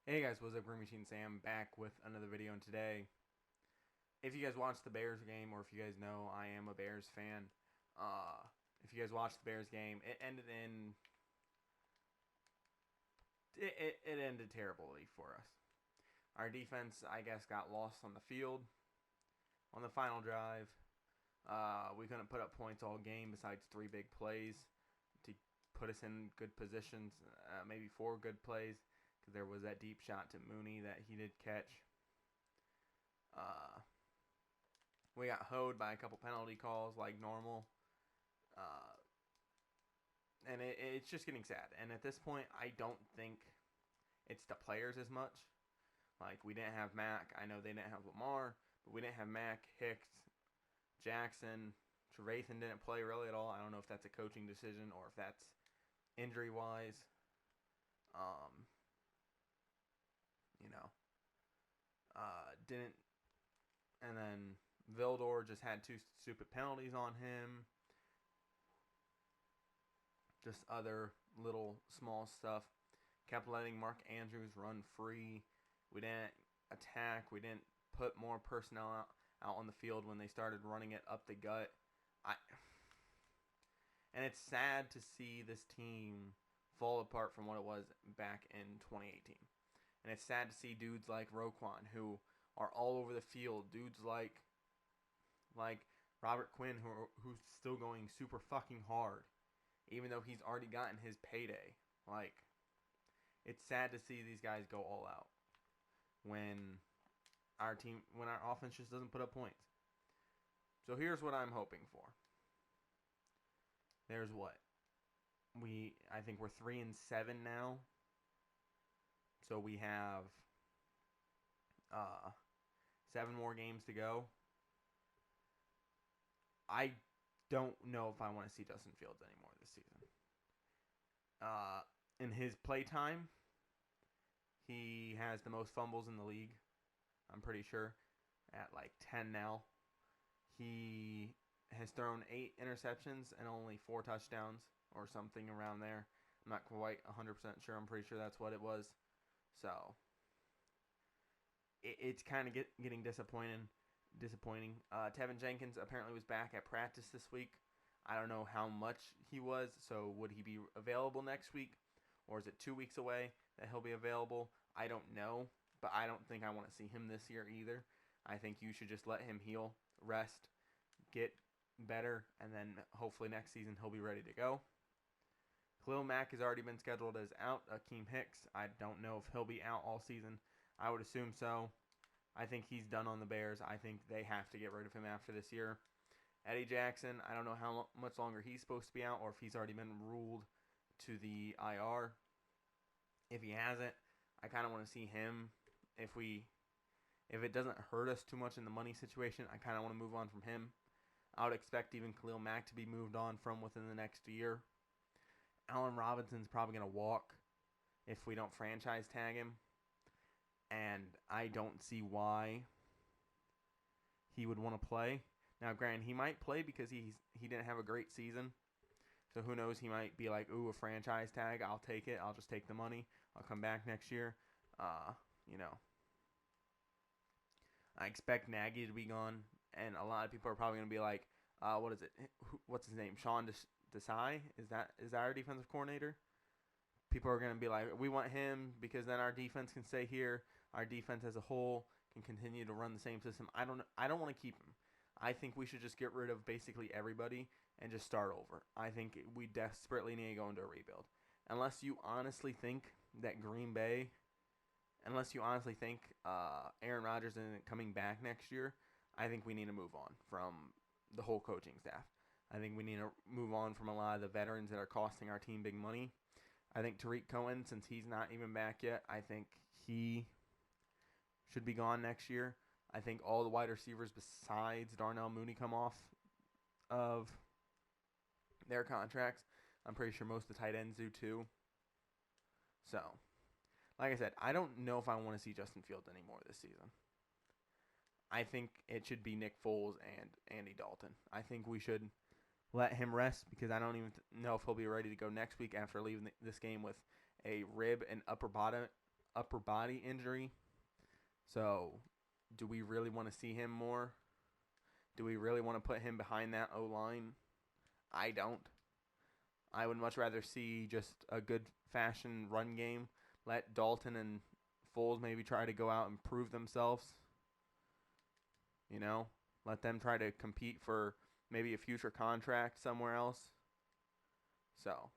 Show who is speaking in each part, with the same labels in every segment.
Speaker 1: Hey guys, what's up? Green Machine Sam back with another video, and today, if you guys watched the Bears game, or if you guys know, I am a Bears fan. If you guys watched the Bears game, it ended terribly for us. Our defense, I guess, got lost on the field on the final drive. We couldn't put up points all game besides 3 big plays to put us in good positions, maybe 4 good plays. Because there was that deep shot to Mooney that he did catch. We got hoed by a couple penalty calls like normal. And it's just getting sad. And at this point, I don't think it's the players as much. Like, we didn't have Mac. I know they didn't have Lamar. But we didn't have Mac, Hicks, Jackson. Trevathan didn't play really at all. I don't know if that's a coaching decision or if that's injury-wise. Didn't, and then Vildor just had 2 stupid penalties on him. Just other little small stuff. Kept letting Mark Andrews run free. We didn't attack. We didn't put more personnel out on the field when they started running it up the gut. And it's sad to see this team fall apart from what it was back in 2018. And it's sad to see dudes like Roquan, who are all over the field. Dudes like Robert Quinn, who's still going super fucking hard, even though he's already gotten his payday. Like, it's sad to see these guys go all out when our offense just doesn't put up points. So here's what I'm hoping for. There's what? I think we're 3-7 now. So we have 7 more games to go. I don't know if I want to see Justin Fields anymore this season. In his playtime, he has the most fumbles in the league. I'm pretty sure at like 10 now. He has thrown 8 interceptions and only 4 touchdowns or something around there. I'm not quite 100% sure. I'm pretty sure that's what it was. So it's kind of getting disappointing. Tevin Jenkins apparently was back at practice this week. I don't know how much he was, so would he be available next week? Or is it 2 weeks away that he'll be available? I don't know, but I don't think I want to see him this year either. I think you should just let him heal, rest, get better, and then hopefully next season he'll be ready to go. Khalil Mack has already been scheduled as out. Akeem Hicks, I don't know if he'll be out all season. I would assume so. I think he's done on the Bears. I think they have to get rid of him after this year. Eddie Jackson, I don't know how much longer he's supposed to be out or if he's already been ruled to the IR. If he hasn't, I kind of want to see him. If it doesn't hurt us too much in the money situation, I kind of want to move on from him. I would expect even Khalil Mack to be moved on from within the next year. Allen Robinson's probably going to walk if we don't franchise tag him. And I don't see why he would want to play. Now, granted, he might play because he didn't have a great season. So who knows? He might be like, ooh, a franchise tag. I'll take it. I'll just take the money. I'll come back next year. I expect Nagy to be gone. And a lot of people are probably going to be like, what is it? What's his name? Sean Desai? Is that our defensive coordinator? People are going to be like, we want him because then our defense can stay here. Our defense as a whole can continue to run the same system. I don't want to keep him. I think we should just get rid of basically everybody and just start over. I think we desperately need to go into a rebuild. Unless you honestly think that Aaron Rodgers isn't coming back next year, I think we need to move on from the whole coaching staff. I think we need to move on from a lot of the veterans that are costing our team big money. I think Tariq Cohen, since he's not even back yet, I think he should be gone next year. I think all the wide receivers besides Darnell Mooney come off of their contracts. I'm pretty sure most of the tight ends do too. So, like I said, I don't know if I want to see Justin Fields anymore this season. I think it should be Nick Foles and Andy Dalton. I think we should let him rest because I don't even know if he'll be ready to go next week after leaving this game with a rib and upper body injury. So, do we really want to see him more? Do we really want to put him behind that O-line? I don't. I would much rather see just a good fashion run game. Let Dalton and Foles maybe try to go out and prove themselves. You know, let them try to compete for maybe a future contract somewhere else. So,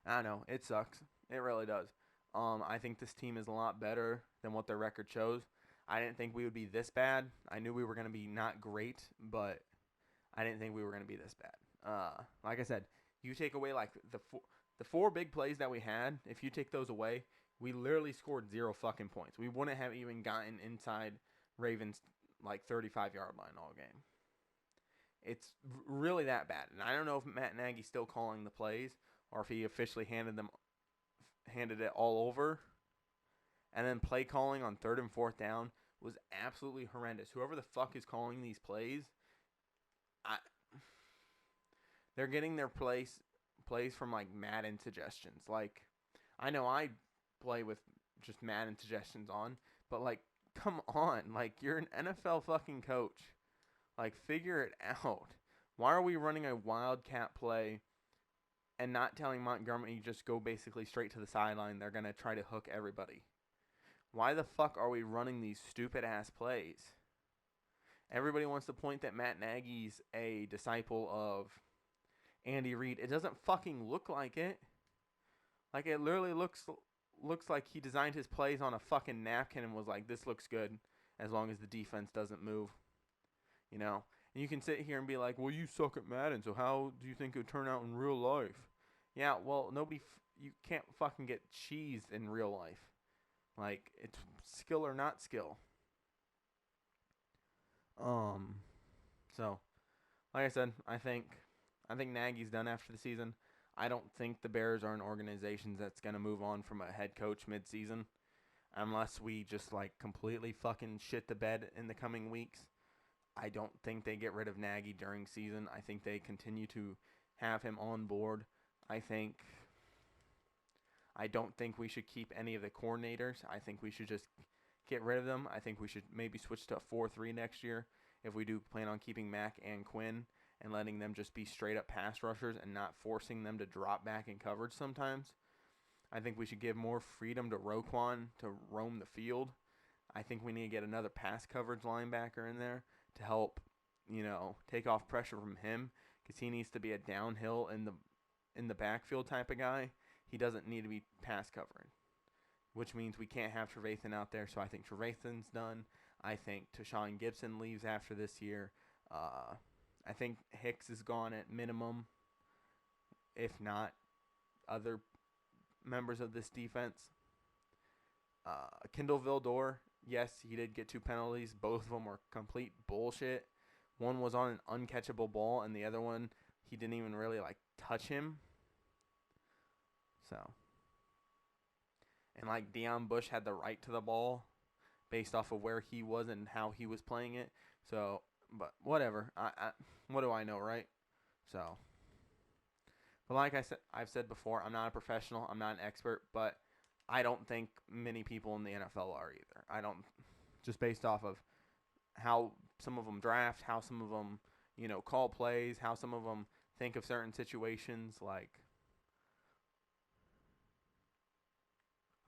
Speaker 1: I don't know. It sucks. It really does. I think this team is a lot better than what their record shows. I didn't think we would be this bad. I knew we were going to be not great, but I didn't think we were going to be this bad. Like I said, you take away like the four big plays that we had. If you take those away, we literally scored 0 fucking points. We wouldn't have even gotten inside Ravens like 35-yard line all game. It's really that bad. And I don't know if Matt Nagy's still calling the plays or if he officially handed it all over. And then play calling on 3rd and 4th down was absolutely horrendous. Whoever the fuck is calling these plays, they're getting their plays from like Madden suggestions. Like, I know I play with just Madden suggestions on, but like, come on, like you're an NFL fucking coach. Like, figure it out. Why are we running a wildcat play and not telling Montgomery just go basically straight to the sideline? They're gonna try to hook everybody. Why the fuck are we running these stupid ass plays? Everybody wants to point that Matt Nagy's a disciple of Andy Reid. It doesn't fucking look like it. Like, it literally looks like he designed his plays on a fucking napkin and was like, this looks good as long as the defense doesn't move. You know? And you can sit here and be like, well, you suck at Madden, so how do you think it would turn out in real life? Yeah, well, you can't fucking get cheesed in real life. Like, it's skill or not skill. So, like I said, I think Nagy's done after the season. I don't think the Bears are an organization that's going to move on from a head coach mid-season unless we just, like, completely fucking shit the bed in the coming weeks. I don't think they get rid of Nagy during season. I think they continue to have him on board. I don't think we should keep any of the coordinators. I think we should just get rid of them. I think we should maybe switch to a 4-3 next year if we do plan on keeping Mack and Quinn and letting them just be straight-up pass rushers and not forcing them to drop back in coverage sometimes. I think we should give more freedom to Roquan to roam the field. I think we need to get another pass coverage linebacker in there to help, take off pressure from him because he needs to be a downhill in the backfield type of guy. He doesn't need to be pass covering, which means we can't have Trevathan out there. So I think Trevathan's done. I think Tashawn Gibson leaves after this year. I think Hicks is gone at minimum, if not other members of this defense. Kendall Vildor, yes, he did get 2 penalties. Both of them were complete bullshit. One was on an uncatchable ball, and the other one, he didn't even really, touch him. So. And, Deion Bush had the right to the ball based off of where he was and how he was playing it. So, but whatever. What do I know, right? So. But like I've said before, I'm not a professional. I'm not an expert, but I don't think many people in the NFL are either. I don't, just based off of how some of them draft, how some of them, call plays, how some of them think of certain situations.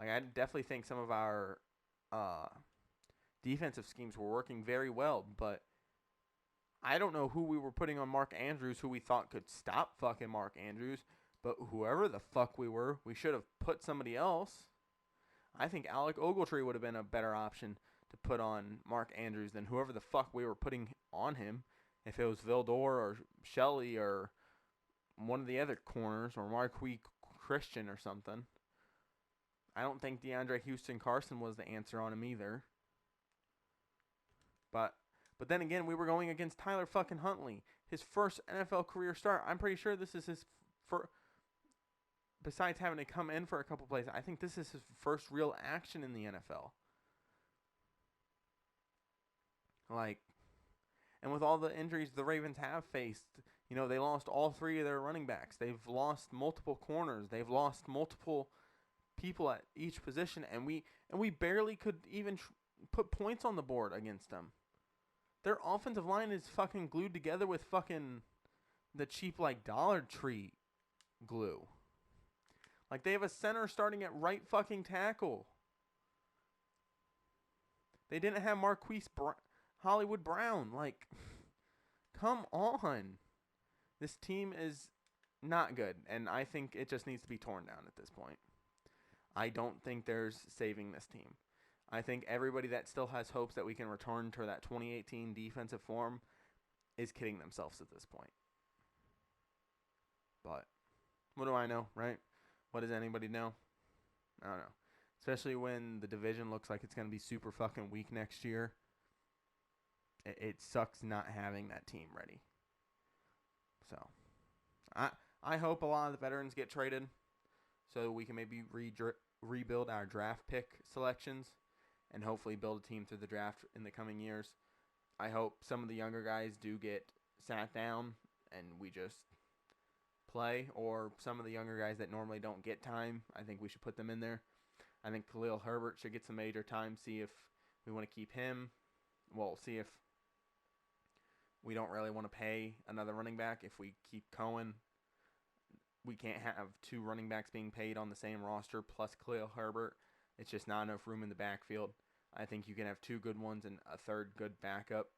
Speaker 1: I definitely think some of our defensive schemes were working very well, but I don't know who we were putting on Mark Andrews, who we thought could stop fucking Mark Andrews, but whoever the fuck we were, we should have put somebody else. I think Alec Ogletree would have been a better option to put on Mark Andrews than whoever the fuck we were putting on him. If it was Vildor or Shelley or one of the other corners or Marquis Christian or something. I don't think DeAndre Houston Carson was the answer on him either. But then again, we were going against Tyler fucking Huntley. His first NFL career start. I'm pretty sure this is his first. Besides having to come in for a couple plays, I think this is his first real action in the NFL. Like, and with all the injuries the Ravens have faced, you know, they lost all 3 of their running backs. They've lost multiple corners. They've lost multiple people at each position, and we barely could even put points on the board against them. Their offensive line is fucking glued together with fucking the cheap, like, Dollar Tree glue. Like, they have a center starting at right fucking tackle. They didn't have Hollywood Brown. Like, come on. This team is not good, and I think it just needs to be torn down at this point. I don't think there's saving this team. I think everybody that still has hopes that we can return to that 2018 defensive form is kidding themselves at this point. But what do I know, right? What does anybody know? I don't know. Especially when the division looks like it's going to be super fucking weak next year. It sucks not having that team ready. So, I hope a lot of the veterans get traded so we can maybe rebuild our draft pick selections and hopefully build a team through the draft in the coming years. I hope some of the younger guys do get sat down and we just play, or some of the younger guys that normally don't get time, I think we should put them in there. I think Khalil Herbert should get some major time, see if we want to keep him. Well, see if we don't really want to pay another running back. If we keep Cohen, we can't have 2 running backs being paid on the same roster plus Khalil Herbert. It's just not enough room in the backfield. I think you can have 2 good ones and a third good backup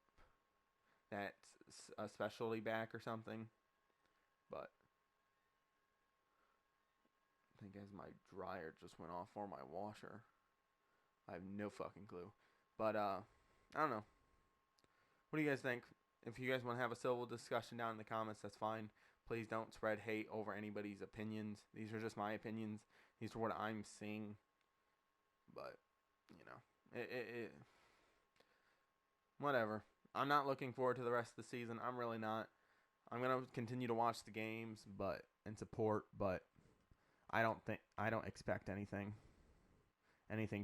Speaker 1: that's a specialty back or something. But I think as my dryer just went off, or my washer, I have no fucking clue. But I don't know. What do you guys think? If you guys want to have a civil discussion down in the comments, that's fine. Please don't spread hate over anybody's opinions. These are just my opinions. These are what I'm seeing. But, you know, whatever. I'm not looking forward to the rest of the season. I'm really not. I'm going to continue to watch the games and support, but I don't expect anything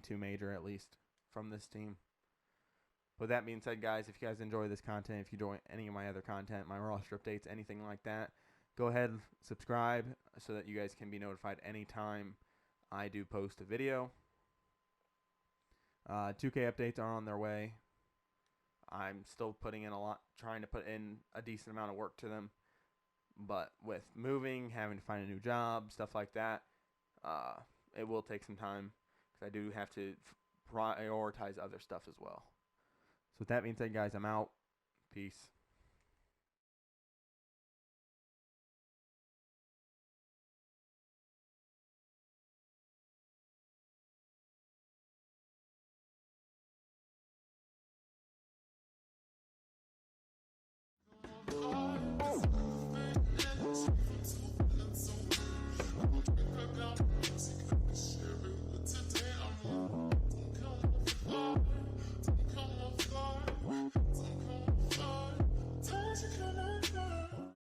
Speaker 1: too major, at least, from this team. With that being said, guys, if you guys enjoy this content, if you enjoy any of my other content, my roster updates, anything like that, go ahead and subscribe so that you guys can be notified anytime I do post a video. 2K updates are on their way. I'm still putting in trying to put in a decent amount of work to them. But with moving, having to find a new job, stuff like that, it will take some time because I do have to prioritize other stuff as well. So with that being said, guys, I'm out. Peace.